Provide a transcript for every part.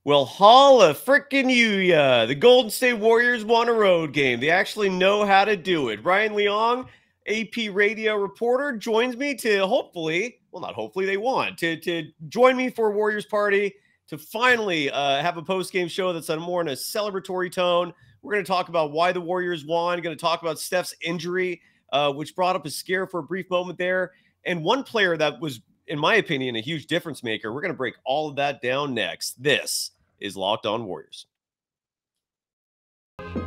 Well, holla frickin' ya. The Golden State Warriors won a road game. They actually know how to do it. Ryan Leong, AP radio reporter, joins me to hopefully, well, not hopefully, they want to join me for a Warriors party to finally have a post-game show that's on more in a celebratory tone. We're going to talk about why the Warriors won. Going to talk about Steph's injury, which brought up a scare for a brief moment there. And one player that was, in my opinion, a huge difference maker. We're going to break all of that down next. This is Locked On Warriors.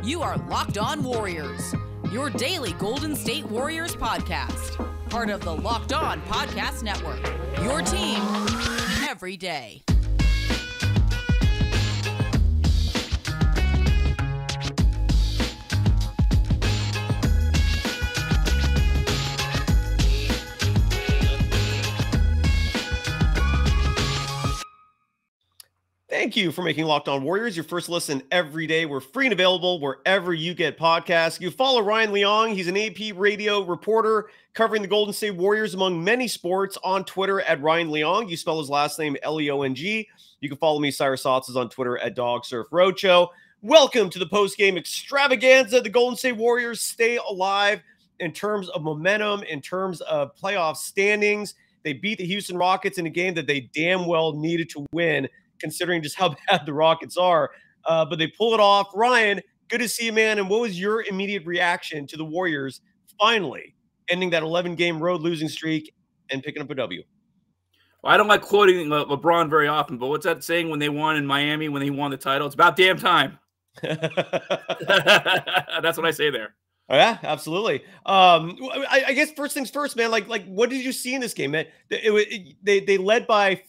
You are Locked On Warriors, your daily Golden State Warriors podcast. Part of the Locked On Podcast Network, your team every day. Thank you for making Locked On Warriors your first listen every day. We're free and available wherever you get podcasts. You follow Ryan Leong. He's an AP radio reporter covering the Golden State Warriors among many sports on Twitter at Ryan Leong. You spell his last name Leong. You can follow me, Cyrus Saatsaz, on Twitter at DogSurfRoadshow. Welcome to the post-game extravaganza. The Golden State Warriors stay alive in terms of momentum, in terms of playoff standings. They beat the Houston Rockets in a game that they damn well needed to win, considering just how bad the Rockets are. But they pull it off. Ryan, good to see you, man. And what was your immediate reaction to the Warriors finally ending that 11-game road losing streak and picking up a W? Well, I don't like quoting LeBron very often, but what's that saying when they won in Miami, when he won the title? It's about damn time. That's what I say there. Oh, yeah, absolutely. I guess first things first, man. Like, what did you see in this game, man? They led by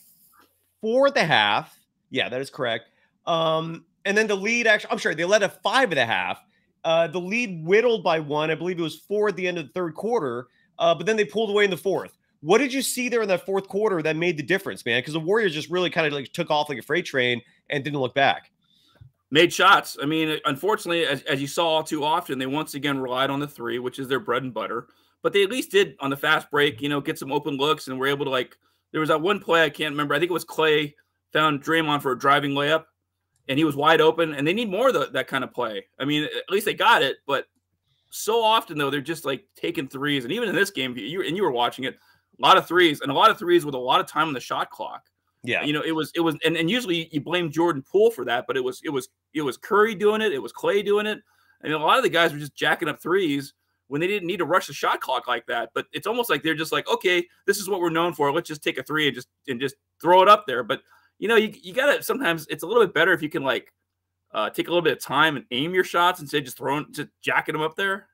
4 at the half. Yeah, that is correct. And then the lead actually, I'm sorry, they led at 5 at the half. The lead whittled by 1. I believe it was 4 at the end of the third quarter. But then they pulled away in the fourth. What did you see there in that fourth quarter that made the difference, man? Because the Warriors just really kind of like took off like a freight train and didn't look back. Made shots. I mean, unfortunately, as you saw all too often, they once again relied on the three, which is their bread and butter. But they at least did on the fast break, get some open looks and were able to there was that one play, I can't remember. I think it was Klay found Draymond for a driving layup, and he was wide open. And they need more of that kind of play. I mean, at least they got it. But so often, though, they're just taking threes. And even in this game, you were watching it, a lot of threes with a lot of time on the shot clock. Yeah, it was, and usually you blame Jordan Poole for that, but it was Curry doing it. It was Klay doing it. I mean, a lot of the guys were just jacking up threes when they didn't need to rush the shot clock like that. But it's almost like they're just like, okay, this is what we're known for. Let's just take a three and just throw it up there. But you gotta, sometimes it's a little bit better if you can take a little bit of time and aim your shots instead of just jacking them up there.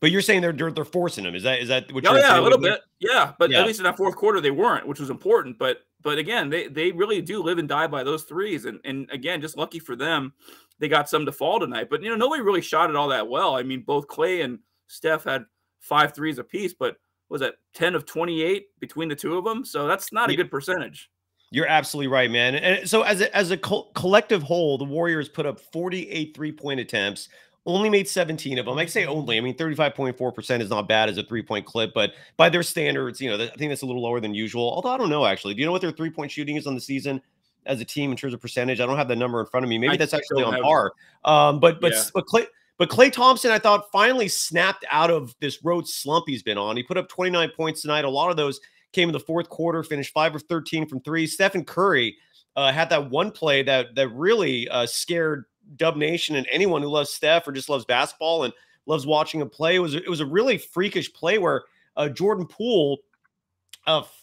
But you're saying they're forcing them. Is that what you're saying? Yeah, a little bit. Yeah, but at least in that fourth quarter they weren't, which was important. But again, they really do live and die by those threes. And again, just lucky for them, they got some to fall tonight. But nobody really shot it all that well. I mean, both Klay and Steph had 5 threes apiece, but was that 10 of 28 between the two of them? So that's not a good percentage. You're absolutely right, man. And so as a collective whole, the Warriors put up 48 3-point attempts. Only made 17 of them. I say only. I mean, 35.4% is not bad as a 3-point clip, but by their standards, I think that's a little lower than usual. Although I don't know, actually. Do you know what their 3-point shooting is on the season as a team in terms of percentage? I don't have the number in front of me. Maybe that's actually on par. But Klay Thompson, I thought, finally snapped out of this road slump he's been on. He put up 29 points tonight. A lot of those came in the fourth quarter, finished 5 of 13 from 3. Stephen Curry had that one play that really scared Dub Nation and anyone who loves Steph or just loves basketball and loves watching him play. It was a really freakish play where Jordan Poole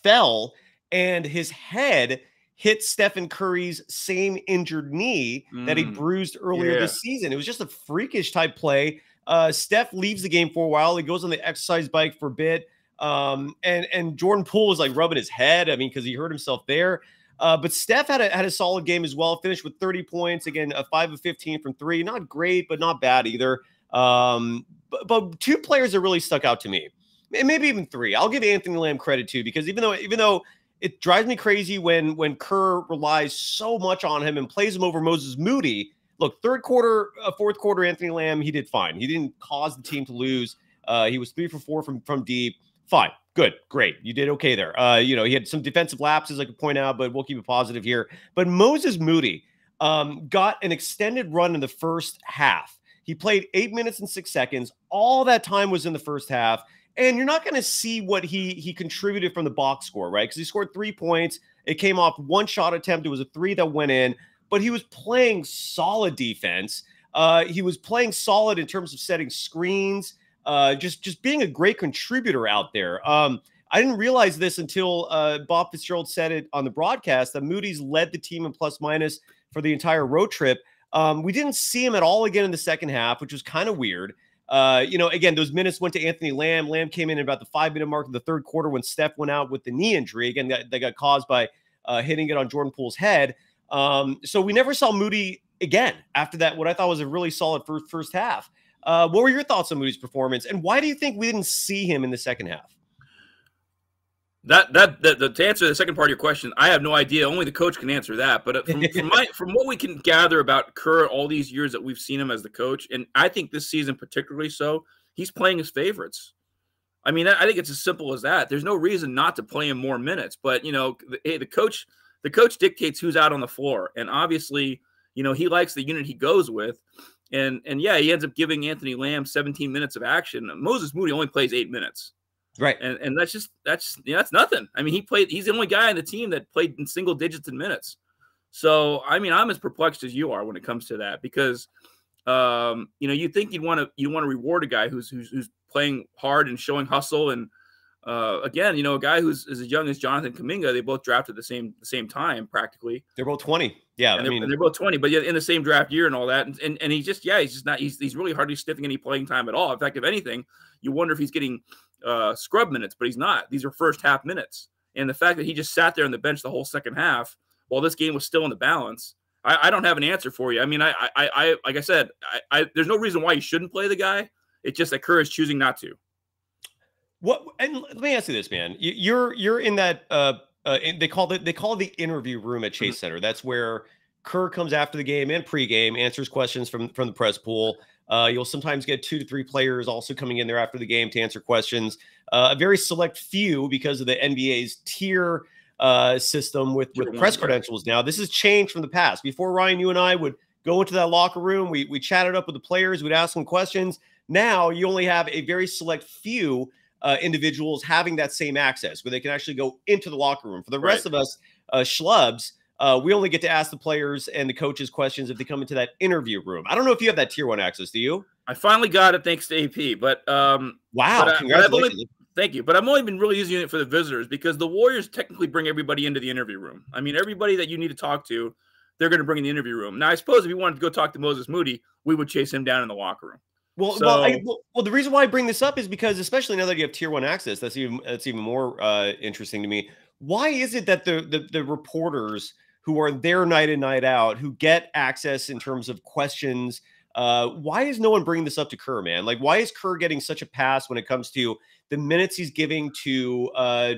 fell and his head hit Stephen Curry's same injured knee that he bruised earlier this season. It was just a freakish type play. Steph leaves the game for a while. He goes on the exercise bike for a bit. And Jordan Poole was rubbing his head. I mean, because he hurt himself there. But Steph had a solid game as well. Finished with 30 points. Again, 5 of 15 from 3. Not great, but not bad either. But 2 players that really stuck out to me. And maybe even 3. I'll give Anthony Lamb credit too, because even though it drives me crazy when Kerr relies so much on him and plays him over Moses Moody. Look, third quarter, fourth quarter, Anthony Lamb, he did fine. He didn't cause the team to lose. He was 3 for 4 from deep. Fine. Good. Great. You did okay there. He had some defensive lapses I could point out, but we'll keep it positive here. But Moses Moody got an extended run in the first half. He played 8 minutes and 6 seconds. All that time was in the first half. And you're not going to see what he contributed from the box score, right? Because he scored 3 points. It came off one shot attempt. It was a 3 that went in. But he was playing solid defense. He was playing solid in terms of setting screens. Just being a great contributor out there. I didn't realize this until Bob Fitzgerald said it on the broadcast that Moody's led the team in plus minus for the entire road trip. We didn't see him at all again in the second half, which was kind of weird. Again, those minutes went to Anthony Lamb. Lamb came in at about the 5-minute mark of the third quarter when Steph went out with the knee injury. Again, that got caused by hitting it on Jordan Poole's head. So we never saw Moody again after that, what I thought was a really solid first half. What were your thoughts on Moody's performance, and why do you think we didn't see him in the second half? To answer the second part of your question, I have no idea. Only the coach can answer that. But from what we can gather about Kerr all these years that we've seen him as the coach, and I think this season particularly so, he's playing his favorites. I mean, I think it's as simple as that. There's no reason not to play him more minutes. But the coach dictates who's out on the floor, and obviously, he likes the unit he goes with. And yeah, he ends up giving Anthony Lamb 17 minutes of action. Moses Moody only plays 8 minutes. Right. And that's nothing. I mean, he's the only guy on the team that played in single digits in minutes. So, I mean, I'm as perplexed as you are when it comes to that, because, you think you want to reward a guy who's playing hard and showing hustle. And again, a guy who's as young as Jonathan Kuminga, they both drafted the same time practically. They're both 20. Yeah. And they're both 20, but in the same draft year and all that. And he's really hardly sniffing any playing time at all. In fact, if anything, you wonder if he's getting scrub minutes, but he's not. These are first half minutes. And the fact that he just sat there on the bench the whole second half while this game was still in the balance, I don't have an answer for you. I mean, I like I said, there's no reason why you shouldn't play the guy. It's just that Kerr is choosing not to. What? And let me ask you this, man. You're in that they call it the interview room at Chase Center. That's where Kerr comes after the game and pregame, answers questions from the press pool. You'll sometimes get 2 to 3 players also coming in there after the game to answer questions. A very select few because of the NBA's tier system with press credentials now. This has changed from the past. Before, Ryan, you and I would go into that locker room. We chatted up with the players. We'd ask them questions. Now you only have a very select few individuals having that same access where they can actually go into the locker room. For the rest of us schlubs, we only get to ask the players and the coaches questions if they come into that interview room. I don't know if you have that tier 1 access. Do you? I finally got it thanks to AP, but wow, congratulations. Thank you. But I've only been really using it for the visitors because the Warriors technically bring everybody into the interview room. I mean, everybody that you need to talk to, they're going to bring in the interview room. Now, I suppose if you wanted to go talk to Moses Moody, we would chase him down in the locker room. Well, the reason why I bring this up is because, especially now that you have tier 1 access, that's even more interesting to me. Why is it that the reporters who are there night in, night out, who get access in terms of questions, why is no one bringing this up to Kerr, man? Like, why is Kerr getting such a pass when it comes to the minutes he's giving to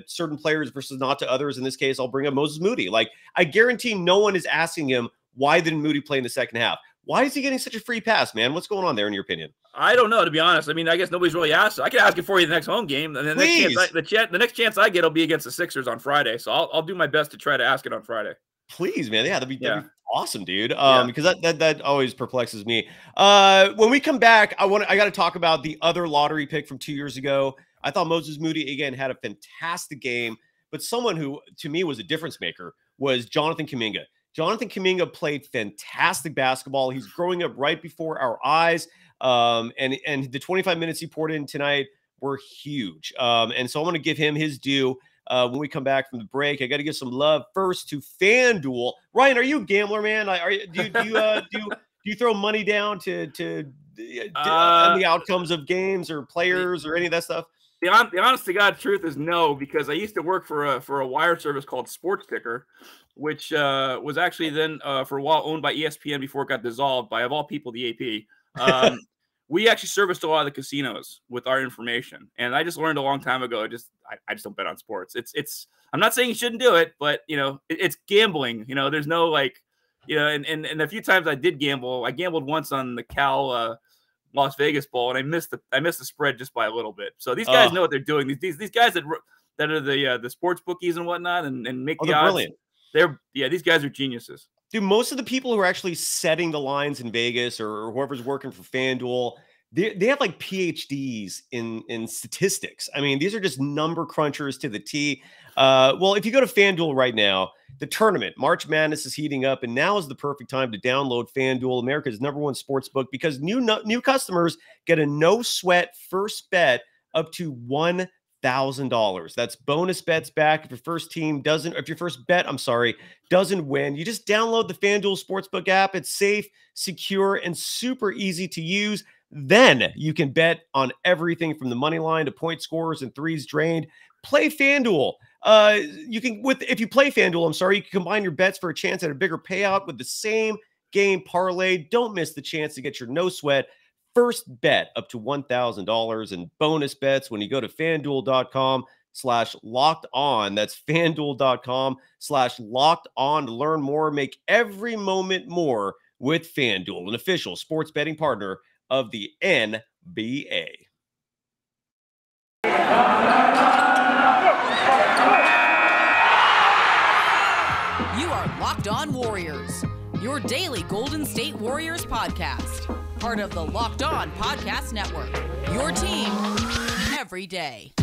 certain players versus not to others? In this case, I'll bring up Moses Moody. Like, I guarantee no one is asking him, why didn't Moody play in the second half? Why is he getting such a free pass, man? What's going on there, in your opinion? I don't know, to be honest. I mean, I guess nobody's really asked. I can ask it for you the next home game. And the next chance I get will be against the Sixers on Friday. So I'll do my best to try to ask it on Friday. Please, man. Yeah, that'd be awesome, dude. Because that always perplexes me. When we come back, I got to talk about the other lottery pick from 2 years ago. I thought Moses Moody, again, had a fantastic game. But someone who, to me, was a difference maker was Jonathan Kuminga. Jonathan Kuminga played fantastic basketball. He's growing up right before our eyes. And the 25 minutes he poured in tonight were huge. And so I want to give him his due when we come back from the break. I got to give some love first to FanDuel. Ryan, are you a gambler, man? Do you throw money down to the outcomes of games or players or any of that stuff? The honest to God truth is no, because I used to work for a wire service called Sports Ticker, which was actually then for a while owned by ESPN before it got dissolved by, of all people, the AP. We actually serviced a lot of the casinos with our information, and I just learned a long time ago. I just don't bet on sports. It's I'm not saying you shouldn't do it, but it's gambling. There's no and a few times I did gamble. I gambled once on the Cal Las Vegas Bowl, and I missed the spread just by a little bit. So these guys know what they're doing. These guys that are the sports bookies and whatnot and make the odds. Brilliant. These guys are geniuses. Dude, most of the people who are actually setting the lines in Vegas or whoever's working for FanDuel, they have like PhDs in statistics. I mean, these are just number crunchers to the T. Well, if you go to FanDuel right now, the tournament, March Madness is heating up, and now is the perfect time to download FanDuel, America's #1 sports book, because new customers get a no sweat first bet up to $1,000. That's bonus bets back if your first bet doesn't win. You just download the FanDuel Sportsbook app. It's safe, secure, and super easy to use. Then you can bet on everything from the money line to point scores and threes drained. Play FanDuel. If you play FanDuel, you can combine your bets for a chance at a bigger payout with the same game parlay. Don't miss the chance to get your no sweat first bet up to $1,000 and bonus bets when you go to FanDuel.com/locked on. That's FanDuel.com/locked on to learn more. Make every moment more with FanDuel, an official sports betting partner of the NBA. You are Locked On Warriors, your daily Golden State Warriors podcast. Part of the Locked On Podcast Network, your team every day.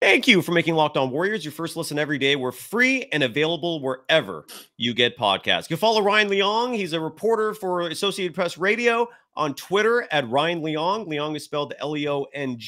Thank you for making Locked On Warriors your first listen every day. We're free and available wherever you get podcasts. You can follow Ryan Leong. He's a reporter for Associated Press Radio on Twitter at Ryan Leong. Leong is spelled Leong. And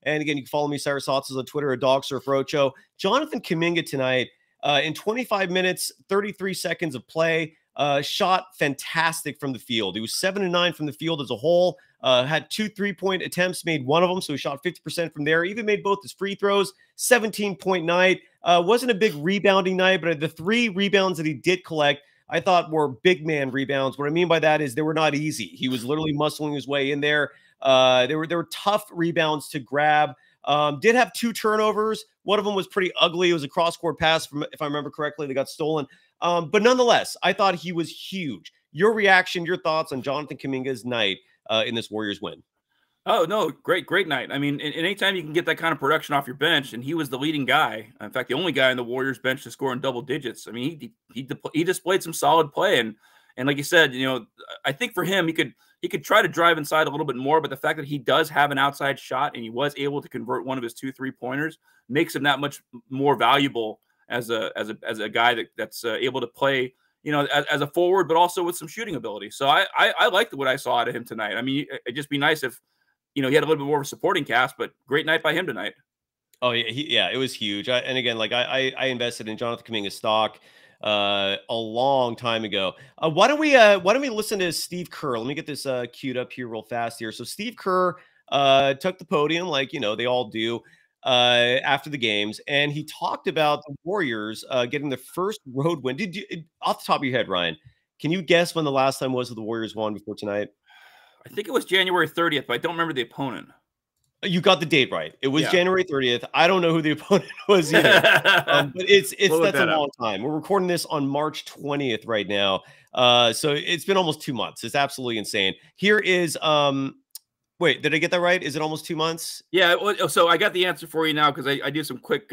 again, you can follow me, Cyrus Saatsaz, on Twitter at DogSurfRocho. Jonathan Kuminga tonight, in 25 minutes, 33 seconds of play, shot fantastic from the field. He was 7-9 from the field as a whole. Had 2 3-point attempts, made one of them, so he shot 50% from there. Even made both his free throws. 17-point night. Wasn't a big rebounding night, but the 3 rebounds that he did collect, I thought were big man rebounds. What I mean by that is they were not easy. He was literally muscling his way in there. They were tough rebounds to grab. Did have 2 turnovers. One of them was pretty ugly. It was a cross-court pass, if I remember correctly, that got stolen. But nonetheless, I thought he was huge. Your reaction, your thoughts on Jonathan Kuminga's night in this Warriors win? Oh, no, great night. I mean, anytime you can get that kind of production off your bench, and he was the leading guy, in fact, the only guy in the Warriors bench to score in double digits. I mean, he displayed some solid play, and like you said, I think for him, he could try to drive inside a little bit more, but the fact that he does have an outside shot and he was able to convert one of his 2 3-pointers makes him that much more valuable as a guy that's able to play, as a forward, but also with some shooting ability. So I liked what I saw out of him tonight. I mean, it'd just be nice if, he had a little bit more of a supporting cast, but great night by him tonight. Oh yeah, it was huge. And again, like I invested in Jonathan Kuminga's stock a long time ago. Why don't we listen to Steve Kerr? Let me get this queued up here real fast here. So Steve Kerr took the podium, like they all do, after the games, and he talked about the Warriors getting the first road win. Did you, off the top of your head, Ryan, can you guess when the last time was that the Warriors won before tonight? I think it was January 30th, but I don't remember the opponent. You got the date right. It was January 30th. I don't know who the opponent was either. But that's a long time. We're recording this on March 20th right now. So it's been almost 2 months. It's absolutely insane. Here is wait, did I get that right? Is it almost 2 months? Yeah, so I got the answer for you now because I do some quick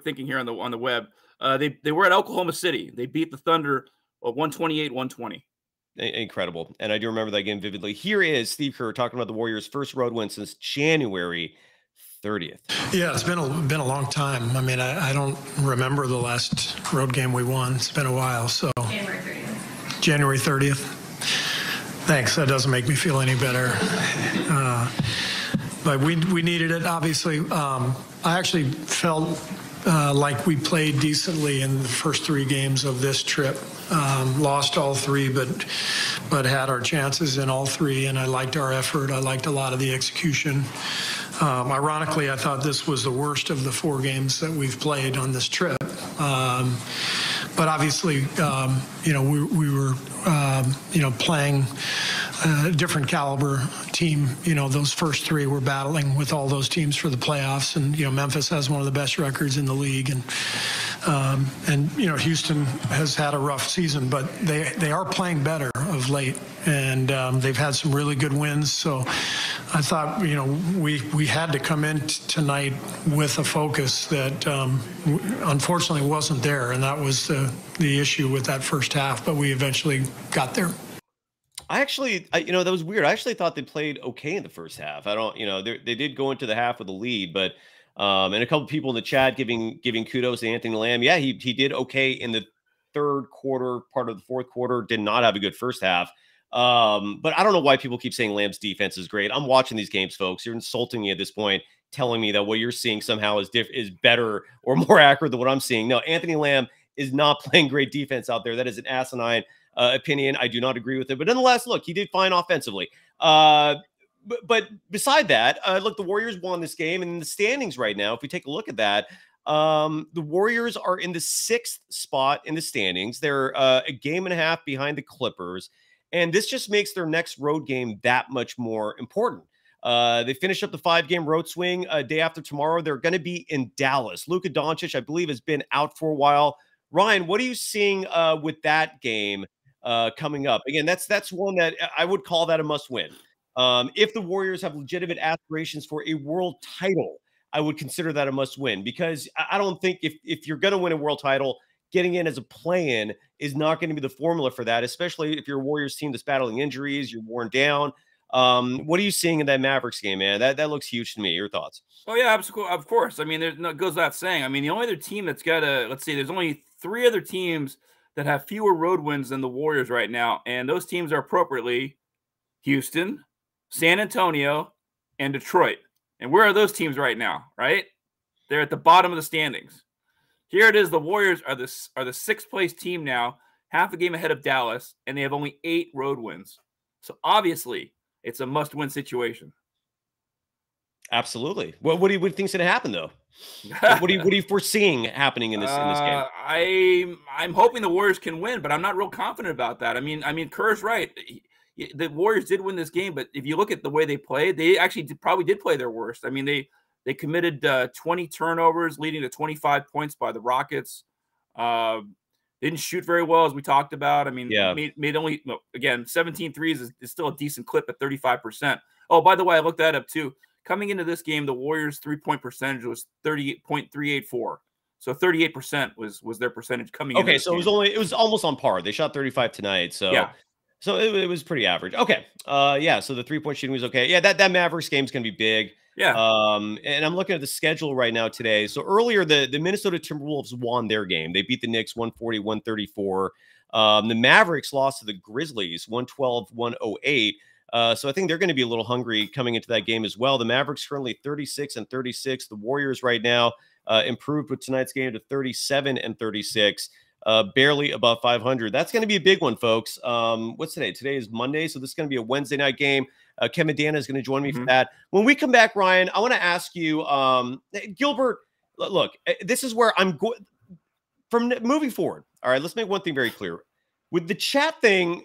thinking here on the web. They were at Oklahoma City. They beat the Thunder 128-120. Incredible. And I do remember that game vividly. Here is Steve Kerr talking about the Warriors' first road win since January 30th. Yeah, it's been a long time. I mean, I don't remember the last road game we won. It's been a while. So January 30th. January 30th. Thanks. That doesn't make me feel any better. But we needed it, obviously. I actually felt like we played decently in the first 3 games of this trip. Lost all 3, but had our chances in all 3, and I liked our effort. I liked a lot of the execution. Ironically, I thought this was the worst of the 4 games that we've played on this trip. But obviously, we were, playing a different caliber team. Those first 3 were battling with all those teams for the playoffs, and Memphis has one of the best records in the league, and And, Houston has had a rough season, but they are playing better of late, and they've had some really good wins. So I thought, we had to come in tonight with a focus that unfortunately wasn't there, and that was the issue with that first half, but we eventually got there. That was weird. I actually thought they played okay in the first half. They did go into the half with a lead, but and a couple people in the chat giving kudos to Anthony Lamb. Yeah, he did okay in the third quarter, part of the fourth quarter, did not have a good first half. But I don't know why people keep saying Lamb's defense is great. I'm watching these games, folks. You're insulting me at this point, telling me that what you're seeing somehow is better or more accurate than what I'm seeing. No, Anthony Lamb is not playing great defense out there. That is an asinine opinion. I do not agree with it. But nonetheless, look, he did fine offensively. But beside that, look, the Warriors won this game, and in the standings right now, if we take a look at that, the Warriors are in the 6th spot in the standings. They're a game and a half behind the Clippers, and this just makes their next road game that much more important. They finish up the 5-game road swing day after tomorrow. They're going to be in Dallas. Luka Doncic, I believe, has been out for a while. Ryan, what are you seeing with that game coming up? Again, that's one that I would call that a must-win. If the Warriors have legitimate aspirations for a world title, I would consider that a must-win, because I don't think if you're going to win a world title, getting in as a play-in is not going to be the formula for that, especially if you're a Warriors team that's battling injuries, you're worn down. What are you seeing in that Mavericks game, man? That looks huge to me. Your thoughts? Oh, yeah, of course. I mean, it goes without saying. I mean, the only other team that's got there's only 3 other teams that have fewer road wins than the Warriors right now, and those teams are appropriately Houston, San Antonio, and Detroit. And where are those teams right now, right? They're at the bottom of the standings. Here it is. The Warriors are the 6th place team now, half a game ahead of Dallas, and they have only 8 road wins. So obviously, it's a must-win situation. Absolutely. What do you think's going to happen, though? What are you foreseeing happening in this game? I'm hoping the Warriors can win, but I'm not real confident about that. I mean, Kerr's right. The Warriors did win this game, but if you look at the way they played, they actually probably did play their worst. I mean, they committed 20 turnovers, leading to 25 points by the Rockets. Didn't shoot very well, as we talked about. I mean, made only, again, 17 threes is still a decent clip at 35%. Oh, by the way, I looked that up too. Coming into this game, the Warriors' 3-point percentage was 38.384. So 38% was their percentage coming in. Okay, so it was almost on par. They shot 35 tonight. So yeah. So it was pretty average. Okay. So the 3-point shooting was okay. Yeah, that Mavericks game is going to be big. Yeah. And I'm looking at the schedule right now today. So earlier, the Minnesota Timberwolves won their game. They beat the Knicks 140-134. The Mavericks lost to the Grizzlies 112-108. So I think they're going to be a little hungry coming into that game as well. The Mavericks currently 36-36. The Warriors right now improved with tonight's game to 37-36. Barely above 500. That's going to be a big one, folks. What's today? Today is Monday, so this is going to be a Wednesday night game. Kevin Dana is going to join me for that. When we come back, Ryan, I want to ask you, Gilbert, look, this is where I'm going from moving forward. All right, let's make one thing very clear. With the chat thing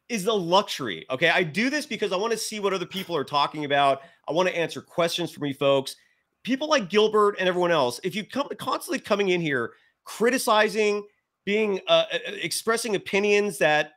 is the luxury, okay? I do this because I want to see what other people are talking about. I want to answer questions from you folks. People like Gilbert and everyone else, if you come constantly coming in here criticizing, being expressing opinions that,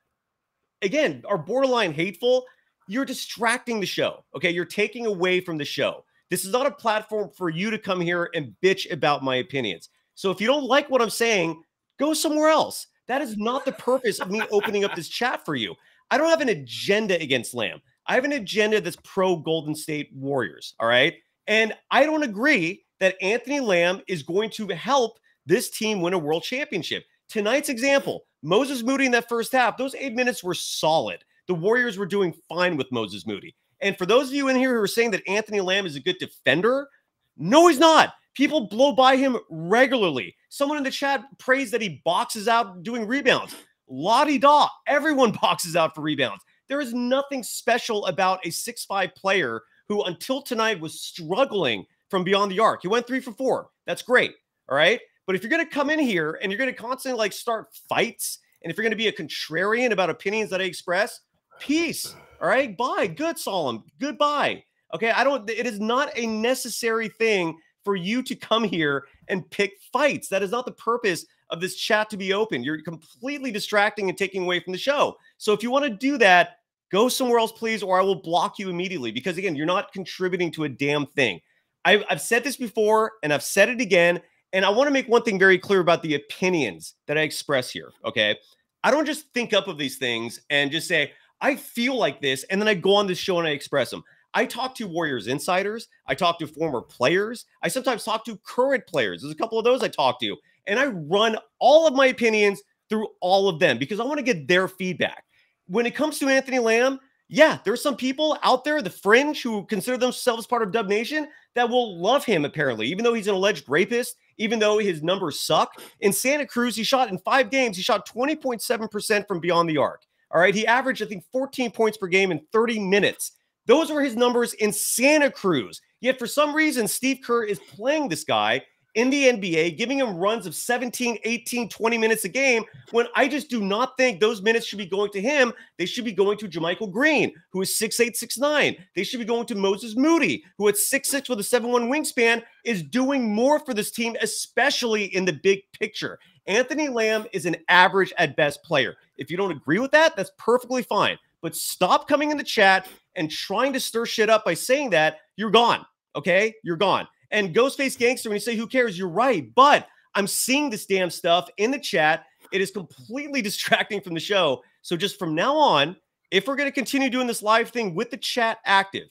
again, are borderline hateful, you're distracting the show. Okay, you're taking away from the show. This is not a platform for you to come here and bitch about my opinions. So if you don't like what I'm saying, go somewhere else. That is not the purpose of me opening up this chat for you. I don't have an agenda against Lamb. I have an agenda that's pro Golden State Warriors. All right, and I don't agree that Anthony Lamb is going to help this team win a world championship. Tonight's example, Moses Moody in that first half, those 8 minutes were solid. The Warriors were doing fine with Moses Moody. And for those of you in here who are saying that Anthony Lamb is a good defender, no, he's not. People blow by him regularly. Someone in the chat praised that he boxes out doing rebounds. La-di-da. Everyone boxes out for rebounds. There is nothing special about a 6'5" player who until tonight was struggling from beyond the arc. He went 3 for 4. That's great. All right. But if you're going to come in here and you're going to constantly start fights, and if you're going to be a contrarian about opinions that I express, peace. All right. Bye. Good, Solemn. Goodbye. Okay. It is not a necessary thing for you to come here and pick fights. That is not the purpose of this chat to be open. You're completely distracting and taking away from the show. So if you want to do that, go somewhere else, please, or I will block you immediately because, again, you're not contributing to a damn thing. I've said this before, and I've said it again, and I want to make one thing very clear about the opinions that I express here, okay? I don't just think up of these things and just say, I feel like this, and then I go on this show and I express them. I talk to Warriors insiders. I talk to former players. I sometimes talk to current players. There's a couple of those I talk to, and I run all of my opinions through all of them because I want to get their feedback. When it comes to Anthony Lamb, yeah, there's some people out there, the fringe, who consider themselves part of Dub Nation that will love him, apparently, even though he's an alleged rapist, even though his numbers suck. In Santa Cruz, he shot in 5 games, he shot 20.7% from beyond the arc. All right, he averaged, I think, 14 points per game in 30 minutes. Those were his numbers in Santa Cruz. Yet for some reason, Steve Kerr is playing this guy in the NBA, giving him runs of 17, 18, 20 minutes a game, when I just do not think those minutes should be going to him. They should be going to JaMychal Green, who is 6'8", 6'9". They should be going to Moses Moody, who at 6'6" with a 7'1" wingspan is doing more for this team, especially in the big picture. Anthony Lamb is an average at best player. If you don't agree with that, that's perfectly fine. But stop coming in the chat and trying to stir shit up by saying that. You're gone, okay? You're gone. And Ghostface Gangster, when you say who cares, you're right. But I'm seeing this damn stuff in the chat. It is completely distracting from the show. So just from now on, if we're going to continue doing this live thing with the chat active,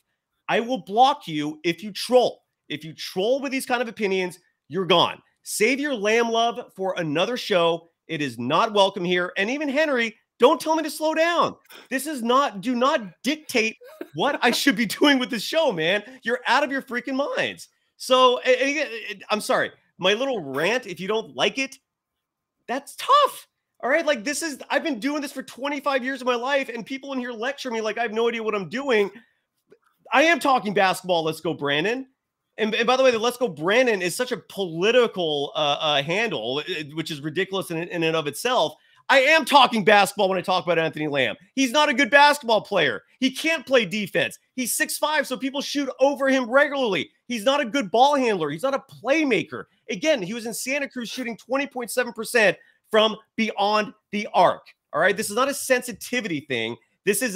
I will block you if you troll. If you troll with these kind of opinions, you're gone. Save your Lamb love for another show. It is not welcome here. And even Henry, don't tell me to slow down. This is not, do not dictate what I should be doing with this show, man. You're out of your freaking minds. So I'm sorry, my little rant, if you don't like it, that's tough. All right. Like I've been doing this for 25 years of my life, and people in here lecture me like I have no idea what I'm doing. I am talking basketball. Let's go, Brandon. And by the way, the Let's Go Brandon is such a political handle, which is ridiculous in and of itself. I am talking basketball when I talk about Anthony Lamb. He's not a good basketball player. He can't play defense. He's 6'5", so people shoot over him regularly. He's not a good ball handler. He's not a playmaker. Again, he was in Santa Cruz shooting 20.7% from beyond the arc. All right, this is not a sensitivity thing. This is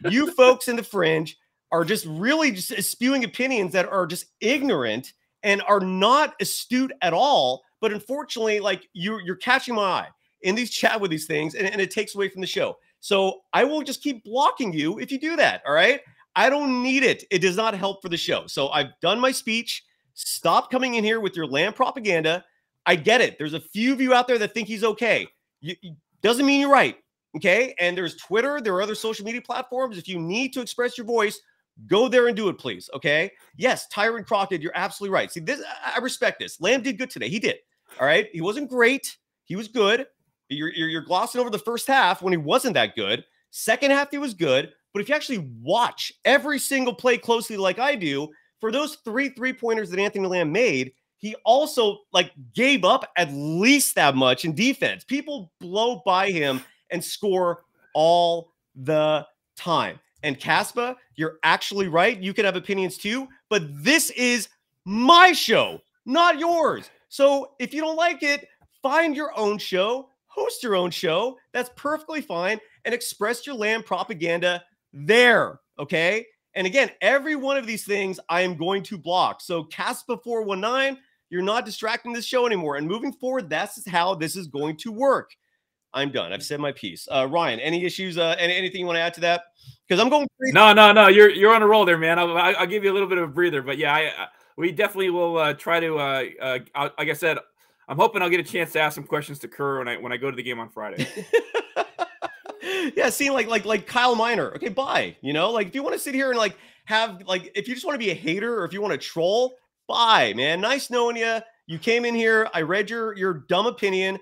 you folks in the fringe are just really just spewing opinions that are just ignorant and are not astute at all. But unfortunately, like you're catching my eye in these chat with these things, and it takes away from the show. So I will just keep blocking you if you do that, all right? I don't need it. It does not help for the show. So I've done my speech. Stop coming in here with your Lamb propaganda. I get it. There's a few of you out there that think he's okay. Doesn't mean you're right, okay? And there's Twitter. There are other social media platforms. If you need to express your voice, go there and do it, please, okay? Yes, Tyron Crockett, you're absolutely right. See, this, I respect this. Lamb did good today. He did, all right? He wasn't great. He was good. You're glossing over the first half when he wasn't that good. Second half, he was good. But if you actually watch every single play closely like I do, for those 3 3-pointers that Anthony Lamb made, he also gave up at least that much in defense. People blow by him and score all the time. And Caspa, you're actually right. You can have opinions too, but this is my show, not yours. So if you don't like it, find your own show. Host your own show. That's perfectly fine. And express your Lamb propaganda there. Okay. And again, every one of these things I am going to block. So Caspa419, you're not distracting this show anymore. And moving forward, that's how this is going to work. I'm done. I've said my piece. Ryan, any issues? Anything you want to add to that? Because I'm going crazy. No. You're on a roll there, man. I'll give you a little bit of a breather. But yeah, we definitely will try to, like I said, I'm hoping I'll get a chance to ask some questions to Kerr when I go to the game on Friday. Yeah, seeing like Kyle Minor. Okay, bye. You know, if you want to sit here and have if you just want to be a hater or if you want to troll, bye, man. Nice knowing you. You came in here. I read your dumb opinion.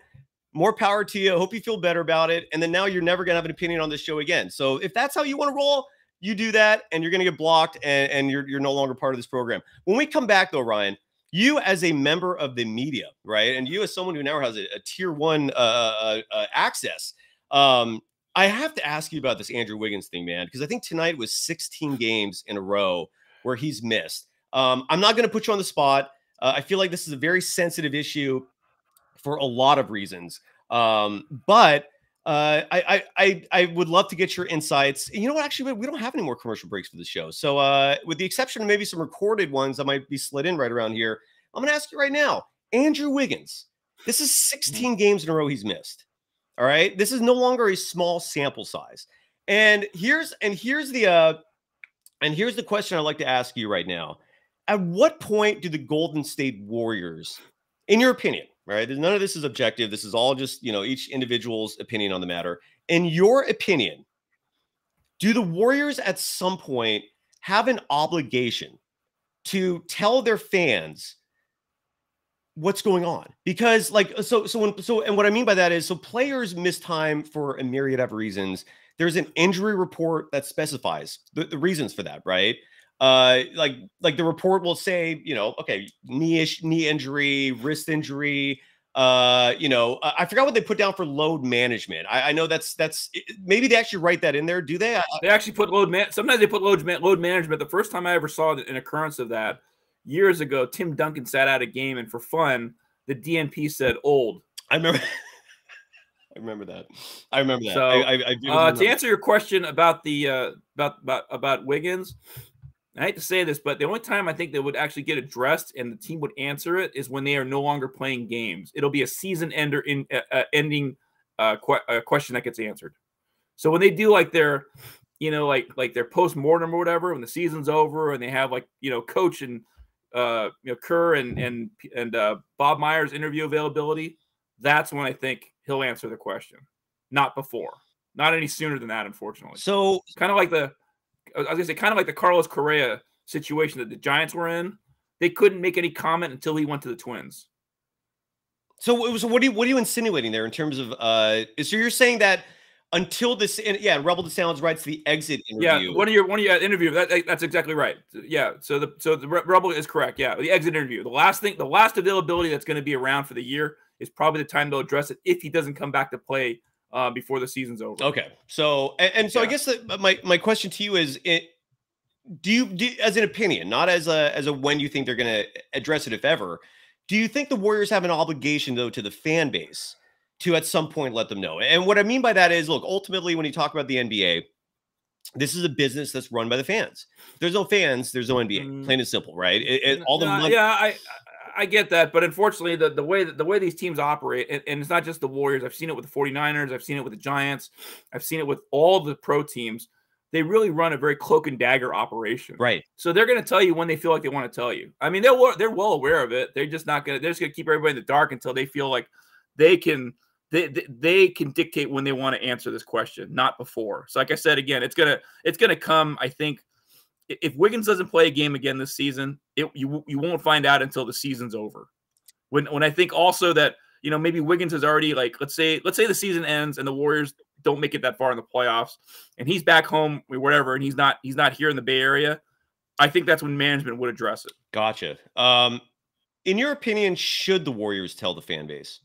More power to you. I hope you feel better about it. And then now you're never gonna have an opinion on this show again. So if that's how you want to roll, you do that, and you're gonna get blocked, and you're no longer part of this program. When we come back, though, Ryan, you as a member of the media, right, and you as someone who now has a tier 1 access, I have to ask you about this Andrew Wiggins thing, man, because I think tonight was 16 games in a row where he's missed. I'm not going to put you on the spot. I feel like this is a very sensitive issue for a lot of reasons. But I would love to get your insights. You know what? Actually, we don't have any more commercial breaks for the show. So with the exception of maybe some recorded ones that might be slid in right around here, I'm going to ask you right now, Andrew Wiggins. This is 16 games in a row he's missed. All right. This is no longer a small sample size. And here's the question I'd like to ask you right now. At what point do the Golden State Warriors, in your opinion, right? None of this is objective. This is all just, each individual's opinion on the matter. In your opinion, do the Warriors at some point have an obligation to tell their fans what's going on? Because and what I mean by that is, players miss time for a myriad of reasons. There's an injury report that specifies the reasons for that, right? Like the report will say, okay, knee injury, wrist injury. I forgot what they put down for load management. I know that's maybe they actually write that in there. Do they? They actually put sometimes they put load management. The first time I ever saw an occurrence of that years ago, Tim Duncan sat out a game, and for fun, the DNP said old. I remember. I remember that. So, I to answer your question about the about Wiggins, I hate to say this, but the only time I think that would actually get addressed and the team would answer it is when they are no longer playing games. It'll be a season ending question that gets answered. So when they do like their, like their post-mortem or whatever, when the season's over and they have coach and Kerr and Bob Myers interview availability, that's when I think he'll answer the question. Not before. Not any sooner than that, unfortunately. So kind of like the Carlos Correa situation that the Giants were in. They couldn't make any comment until he went to the Twins. So what are you insinuating there in terms of so you're saying that until this Rebel to Sounds writes the exit interview. Yeah, one of your interview. That's exactly right. Yeah. So the Rebel is correct. Yeah. The exit interview. The last availability that's going to be around for the year is probably the time they'll address it if he doesn't come back to play before the season's over. Okay. So I guess that my question to you is, do you as an opinion, not as a when you think they're going to address it, if ever, do you think the Warriors have an obligation though to the fan base to at some point let them know? And what I mean by that is, look, ultimately when you talk about the NBA, this is a business that's run by the fans. If there's no fans, there's no NBA. Plain and simple, right? I get that, but unfortunately, the way these teams operate, and it's not just the Warriors. I've seen it with the 49ers. I've seen it with the Giants. I've seen it with all the pro teams. They really run a very cloak and dagger operation. Right. So they're going to tell you when they feel like they want to tell you. I mean, they're well aware of it. They're just going to keep everybody in the dark until they feel like they can dictate when they want to answer this question, not before. So like I said, again, it's going to come, I think. If Wiggins doesn't play a game again this season, you won't find out until the season's over. When I think also that, maybe Wiggins is already let's say the season ends and the Warriors don't make it that far in the playoffs and he's back home or whatever, and he's not here in the Bay Area. I think that's when management would address it. Gotcha. In your opinion, should the Warriors tell the fan base?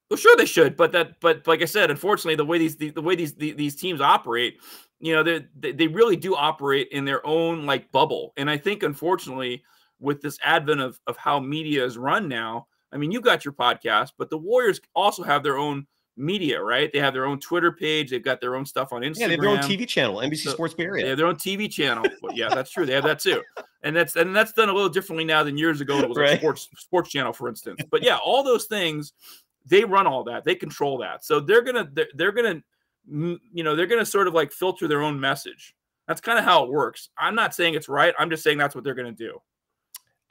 Well, sure they should, but like I said, unfortunately, the way these teams operate, they really do operate in their own bubble. And I think, unfortunately, with this advent of how media is run now, I mean, you've got your podcast, but the Warriors also have their own media, right? They have their own Twitter page. They've got their own stuff on Instagram. Yeah, they have their own TV channel, NBC Sports Bay Area. They have their own TV channel. Well, yeah, that's true. They have that too. And that's done a little differently now than years ago. It was right. a sports channel, for instance. But yeah, all those things, they run all that. They control that. So they're gonna sort of filter their own message. That's kind of how it works. I'm not saying it's right. I'm just saying that's what they're gonna do.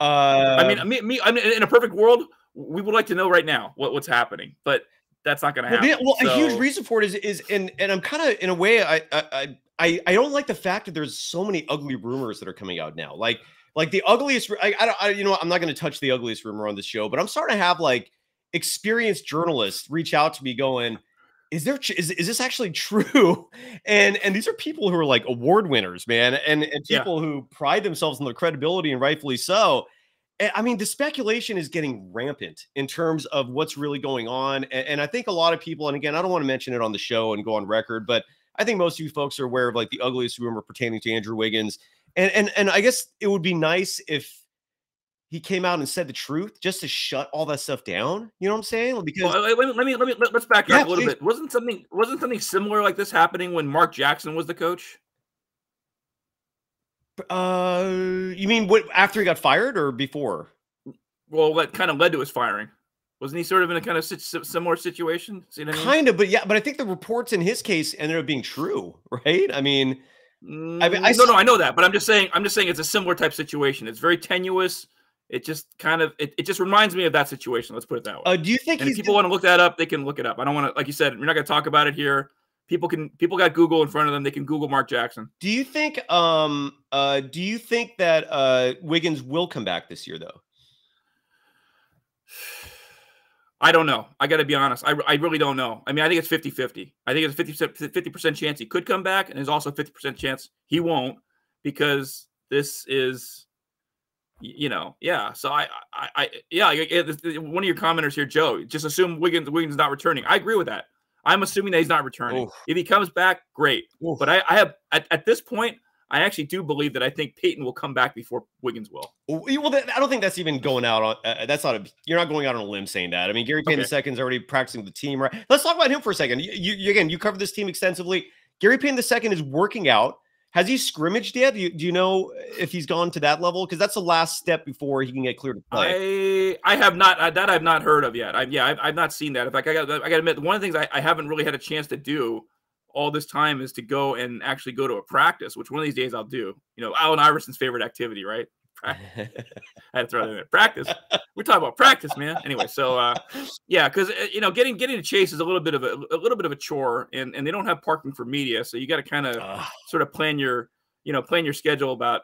I mean, in a perfect world, we would like to know right now what's happening, but that's not gonna happen. A huge reason for it is and I'm kind of, in a way, I don't like the fact that there's so many ugly rumors that are coming out now. Like the ugliest. I'm not gonna touch the ugliest rumor on this show, but I'm starting to have experienced journalists reach out to me going, is this actually true? And these are people who are award winners, man, and people who pride themselves on their credibility, and rightfully so. And I mean, the speculation is getting rampant in terms of what's really going on. And I think a lot of people, and again, I don't want to mention it on the show and go on record, but I think most of you folks are aware of the ugliest rumor pertaining to Andrew Wiggins. And I guess it would be nice if he came out and said the truth just to shut all that stuff down. You know what I'm saying? Because let's back up a little please. bit. Wasn't something similar like this happening when Mark Jackson was the coach? You mean what, after he got fired or before? Well, that kind of led to his firing. Wasn't he sort of in a kind of similar situation? See what I mean? Kind of, but yeah, but I think the reports in his case ended up being true, right? I mean, no, I know that, but I'm just saying it's a similar type situation. It's very tenuous. It just kind of it just reminds me of that situation. Let's put it that way. Do you think if people want to look that up, they can look it up. I don't want to, like you said, we're not going to talk about it here. People got Google in front of them. They can Google Mark Jackson. Do you think that Wiggins will come back this year though? I don't know. I got to be honest. I really don't know. I mean, I think it's 50-50. I think it's a 50% chance he could come back, and there's also a 50% chance he won't, because this is, yeah. So one of your commenters here, Joe, just assume Wiggins is not returning. I agree with that. I'm assuming that he's not returning. Oof. If he comes back, great. Oof. But I have at this point, I actually do believe that I think Peyton will come back before Wiggins will. Well, I don't think that's even going out on. You're not going out on a limb saying that. I mean, Gary Payton II is already practicing with the team, right? Let's talk about him for a second. You covered this team extensively. Gary Payton II is working out. Has he scrimmaged yet? Do you know if he's gone to that level? Because that's the last step before he can get cleared to play. I have not. That I've not heard of yet. I've not seen that. In fact, I got to admit, one of the things I haven't really had a chance to do all this time is to go and actually go to a practice, which one of these days I'll do. Allen Iverson's favorite activity, right? I had to throw that in there. Practice. We're talking about practice, man. Anyway, so yeah, because getting to Chase is a little bit of a chore, and they don't have parking for media, so you got to kind of sort of plan your schedule about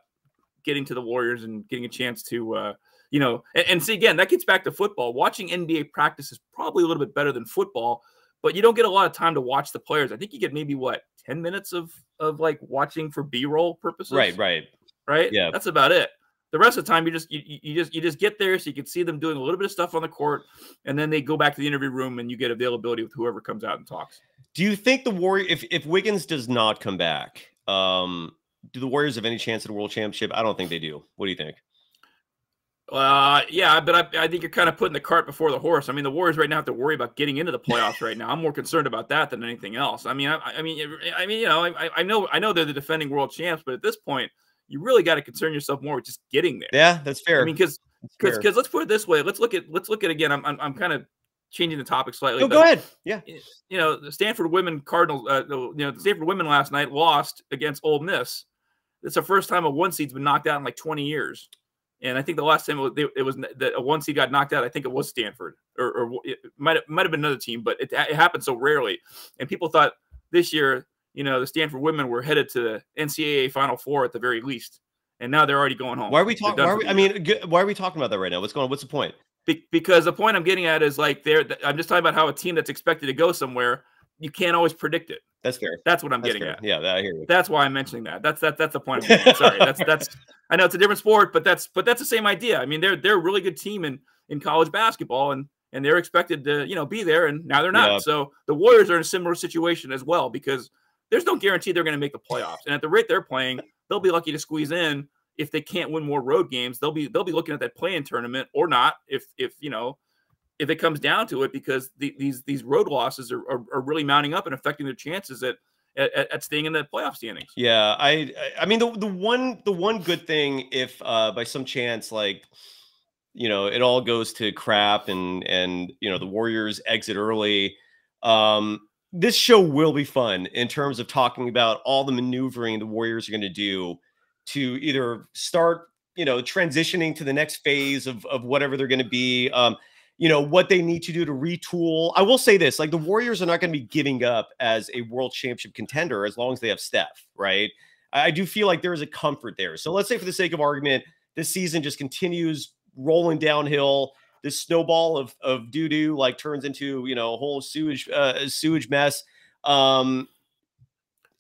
getting to the Warriors and getting a chance to and see, again, that gets back to football. Watching NBA practice is probably a little bit better than football, but you don't get a lot of time to watch the players. I think you get maybe 10 minutes of like watching for B-roll purposes. Right. Yeah, that's about it. The rest of the time, you just get there so you can see them doing a little bit of stuff on the court, and then they go back to the interview room and you get availability with whoever comes out and talks. Do you think the Warriors, if Wiggins does not come back, do the Warriors have any chance at a world championship? I don't think they do. What do you think? Yeah, but I think you're kind of putting the cart before the horse. I mean, the Warriors right now have to worry about getting into the playoffs right now. I'm more concerned about that than anything else. I know they're the defending world champs, but at this point, you really got to concern yourself more with just getting there. Yeah, that's fair. I mean, because let's put it this way. Let's look at again. I'm kind of changing the topic slightly. No, go ahead. Yeah. The Stanford women Cardinals. The Stanford women last night lost against Ole Miss. It's the first time a 1 seed's been knocked out in like 20 years. And I think the last time it was that a 1 seed got knocked out, I think it was Stanford, or it might have been another team, but it happened so rarely. And people thought this year, the Stanford women were headed to the NCAA Final Four at the very least, and now they're already going home. Why are we talking? Why are we talking about that right now? What's going on? What's the point? Because the point I'm getting at is I'm just talking about how a team that's expected to go somewhere, you can't always predict it. That's fair. That's what I'm getting at. Yeah, I hear you. That's why I'm mentioning that. That's the point I'm making. Sorry. That's I know it's a different sport, but that's the same idea. I mean, they're a really good team in college basketball, and they're expected to be there, and now they're not. Yeah. So the Warriors are in a similar situation as well, because there's no guarantee they're going to make the playoffs. And at the rate they're playing, they'll be lucky to squeeze in. If they can't win more road games, they'll be looking at that play-in tournament or not. If it comes down to it, because these road losses are really mounting up and affecting their chances at staying in the playoff standings. Yeah, I mean the one good thing, if by some chance it all goes to crap and the Warriors exit early, this show will be fun in terms of talking about all the maneuvering the Warriors are going to do to either start transitioning to the next phase of whatever they're going to be. What they need to do to retool. I will say this, the Warriors are not going to be giving up as a world championship contender as long as they have Steph, right? I do feel like there is a comfort there. So let's say, for the sake of argument, this season just continues rolling downhill. This snowball of doo-doo turns into, a whole sewage mess.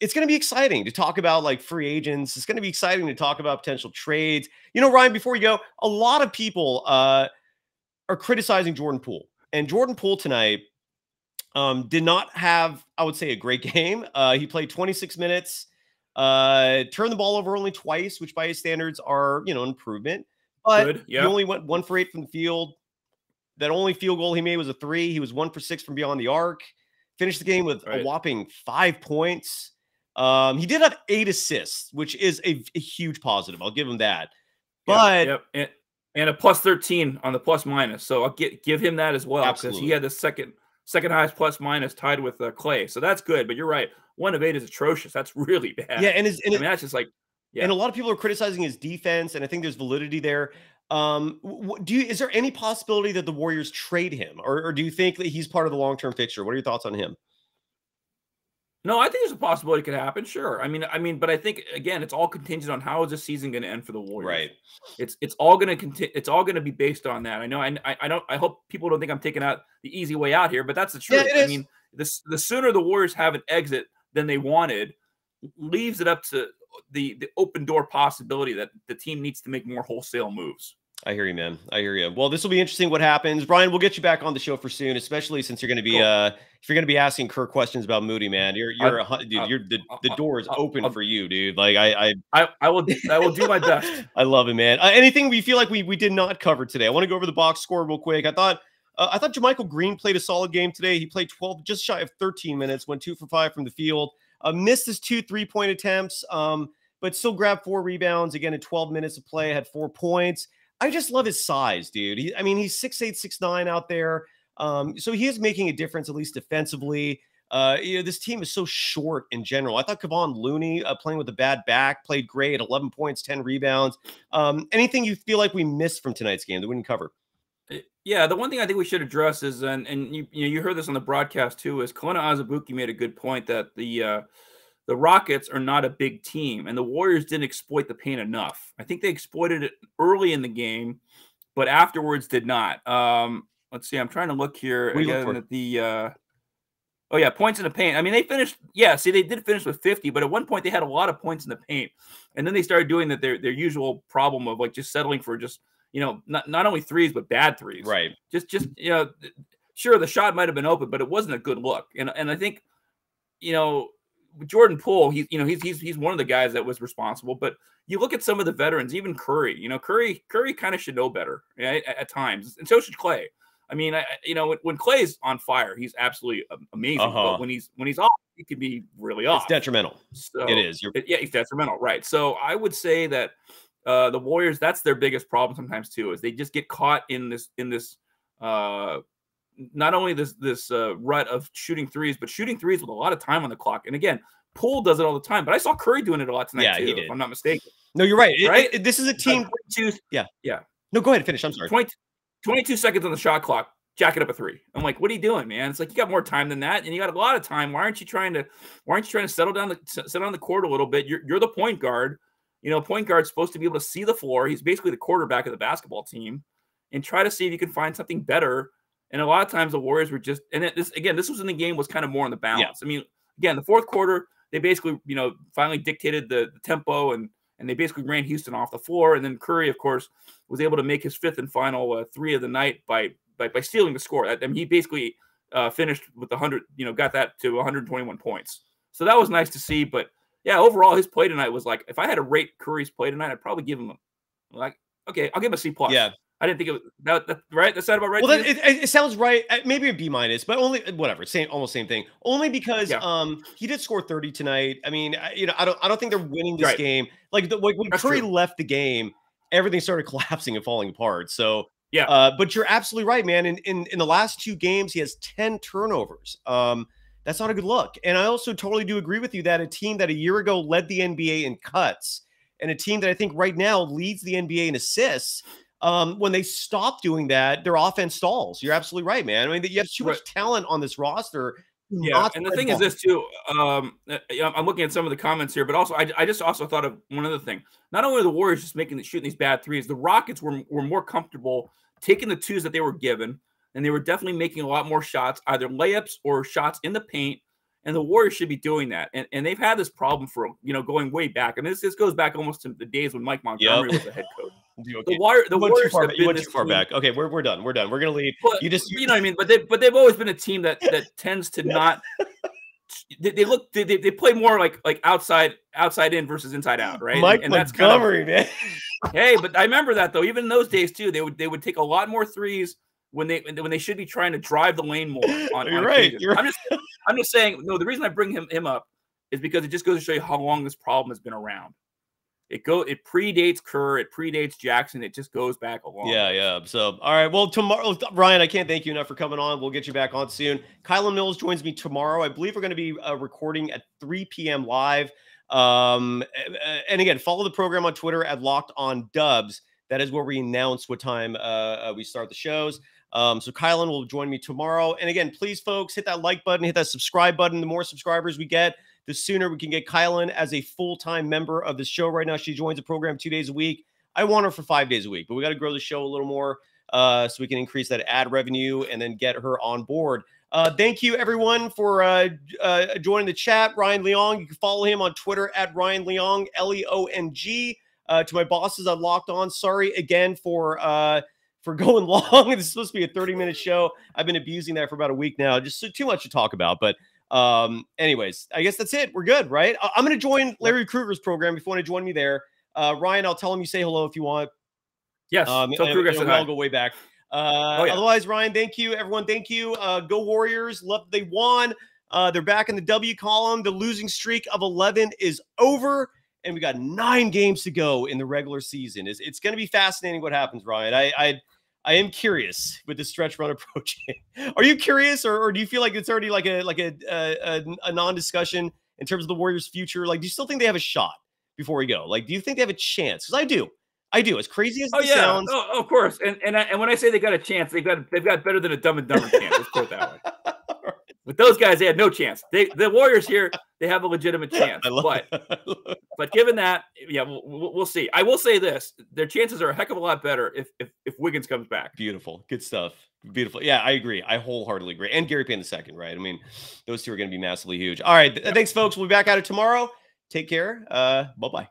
It's going to be exciting to talk about free agents. It's going to be exciting to talk about potential trades. Ryan, before you go, a lot of people, are criticizing Jordan Poole, and Jordan Poole tonight did not have, I would say, a great game. He played 26 minutes, turned the ball over only twice, which by his standards are, an improvement. but he only went 1 for 8 from the field. That only field goal he made was a 3. He was 1 for 6 from beyond the arc. Finished the game with a whopping 5 points. He did have 8 assists, which is a huge positive. I'll give him that. But and a plus 13 on the plus minus. So I'll give him that as well, because he had the second highest plus minus tied with Klay. So that's good. But you're right. 1 of 8 is atrocious. That's really bad. Yeah, and that's just like, and a lot of people are criticizing his defense, and I think there's validity there. Is there any possibility that the Warriors trade him, or do you think that he's part of the long-term fixture? What are your thoughts on him? No, I think there's a possibility it could happen. Sure. I mean, but I think again, it's all contingent on how is this season going to end for the Warriors. Right. It's all going to it's all going to be based on that. I know. I hope people don't think I'm taking out the easy way out here, but that's the truth. Yeah, I mean, the sooner the Warriors have an exit than they wanted, leaves it up to the open door possibility that the team needs to make more wholesale moves. I hear you, man. I hear you. Well, this will be interesting what happens. Brian, we'll get you back on the show for soon, especially since you're going to be if you're going to be asking Kirk questions about Moody, man. The door is open for you, dude. Like I will do my best. I love it, man. Anything we feel like we did not cover today? I want to go over the box score real quick. I thought JaMychal Green played a solid game today. He played 12, just shy of 13 minutes, went 2 for 5 from the field. Missed his 2 3-point attempts, but still grabbed 4 rebounds. Again, in 12 minutes of play, had 4 points. I just love his size, dude. He's 6'8", 6'9" out there. So he is making a difference, at least defensively. This team is so short in general. I thought Kevon Looney, playing with a bad back, played great at 11 points, 10 rebounds. Anything you feel like we missed from tonight's game that we didn't cover? Yeah, the one thing I think we should address is, and you heard this on the broadcast too, is Kelena Azubuike made a good point that the Rockets are not a big team, and the Warriors didn't exploit the paint enough. I think they exploited it early in the game, but afterwards did not. Let's see. I'm trying to look here again at the points in the paint. I mean, they finished. Yeah, see, they did finish with 50, but at one point they had a lot of points in the paint, and then they started doing their usual problem of like just settling for just not only threes but bad threes. Right. Just sure, the shot might have been open, but it wasn't a good look. And I think Jordan Poole, he's one of the guys that was responsible. But you look at some of the veterans, even Curry. Curry kind of should know better, right, at times, and so should Klay. I mean, when Klay's on fire, he's absolutely amazing. But when he's off, he can be really off. It's detrimental. So, it is. He's detrimental, right? So I would say that the Warriors, that's their biggest problem sometimes too, is they just get caught in this not only this rut of shooting threes, but shooting threes with a lot of time on the clock. And again, Poole does it all the time, but I saw Curry doing it a lot tonight too, if I'm not mistaken. No, you're right. Right? This is a team. Yeah. No, go ahead and finish. I'm sorry. 22 seconds on the shot clock. Jack it up a 3. I'm like, what are you doing, man? It's like you got more time than that, and you got a lot of time. Why aren't you trying to settle down the court a little bit? You're the point guard. Point guard's supposed to be able to see the floor. He's basically the quarterback of the basketball team, and try to see if you can find something better. And a lot of times the Warriors were just, and this was in the game was kind of more on the balance. Yeah. I mean, again, the fourth quarter, they basically, finally dictated the tempo and they basically ran Houston off the floor. And then Curry, of course, was able to make his 5th and final 3 of the night by stealing the score. I mean, he basically finished with 100, got that to 121 points. So that was nice to see. But yeah, overall, his play tonight was like, if I had to rate Curry's play tonight, I'd probably give him okay, I'll give him a C+. Yeah. I didn't think it was that right. That sounded about right. Well, it sounds right. Maybe a B-, but only whatever. Almost same thing. Only because he did score 30 tonight. I mean, I don't think they're winning this game. Like when Curry left the game, everything started collapsing and falling apart. So yeah. But you're absolutely right, man. In the last 2 games, he has 10 turnovers. That's not a good look. And I also totally do agree with you that a team that a year ago led the NBA in cuts and a team that I think right now leads the NBA in assists. When they stop doing that, their offense stalls. You're absolutely right, man. I mean, you have too much talent on this roster. Yeah, and the thing is this too. I'm looking at some of the comments here, but also I just also thought of one other thing. Not only are the Warriors just shooting these bad threes, the Rockets were more comfortable taking the 2s that they were given, and they were definitely making a lot more shots, either layups or shots in the paint. And the Warriors should be doing that. And they've had this problem for going way back. I mean, this goes back almost to the days when Mike Montgomery was the head coach. Okay. The Warriors you went too far back. Okay, we're done. We're gonna leave. But, you know what I mean. But they've always been a team that tends to not. They play more like outside in versus inside out, right? Mike Montgomery, man. Hey, but I remember that though. Even in those days too, they would take a lot more threes when they should be trying to drive the lane more. You're right. I'm just saying. No, the reason I bring him up is because it just goes to show you how long this problem has been around. It predates Kerr, it predates Jackson, it just goes back a long way. Yeah. So, all right. Well, tomorrow, Ryan, I can't thank you enough for coming on. We'll get you back on soon. Kylan Mills joins me tomorrow. I believe we're going to be recording at 3 p.m. live. And again, follow the program on Twitter at Locked On Dubs. That is where we announce what time we start the shows. So Kylan will join me tomorrow. And again, please, folks, hit that like button, hit that subscribe button. The more subscribers we get, the sooner we can get Kylan as a full-time member of the show. Right now, she joins the program 2 days a week. I want her for 5 days a week, but we got to grow the show a little more so we can increase that ad revenue and then get her on board. Thank you, everyone, for joining the chat. Ryan Leong, you can follow him on Twitter at Ryan Leong, Leong. To my bosses on Locked On, sorry again for going long. This is supposed to be a 30-minute show. I've been abusing that for about a week now. Just too much to talk about, but anyways, I guess that's it. We're good, right? I'm going to join Larry Kruger's program if you want to join me there. Ryan, I'll tell him you say hello if you want. Yes. Tell Kruger we all go way back. Otherwise, Ryan, thank you. Everyone, thank you. Go Warriors. Love they won. They're back in the W column. The losing streak of 11 is over, and we got 9 games to go in the regular season. It's going to be fascinating what happens, Ryan. I am curious with the stretch run approaching. Are you curious, or do you feel like it's already like a non-discussion in terms of the Warriors' future? Like, do you still think they have a shot before we go? Like, do you think they have a chance? Because I do. As crazy as it sounds. Oh, of course. And when I say they got a chance, they've got better than a Dumb and Dumber chance. Let's put it that way. With those guys, they had no chance. The Warriors here, they have a legitimate chance. But given that, yeah, we'll see. I will say this: their chances are a heck of a lot better if Wiggins comes back. Beautiful, good stuff. Beautiful. Yeah, I agree. I wholeheartedly agree. And Gary Payne II, right? I mean, those two are going to be massively huge. All right, thanks, folks. We'll be back at it tomorrow. Take care. Bye-bye.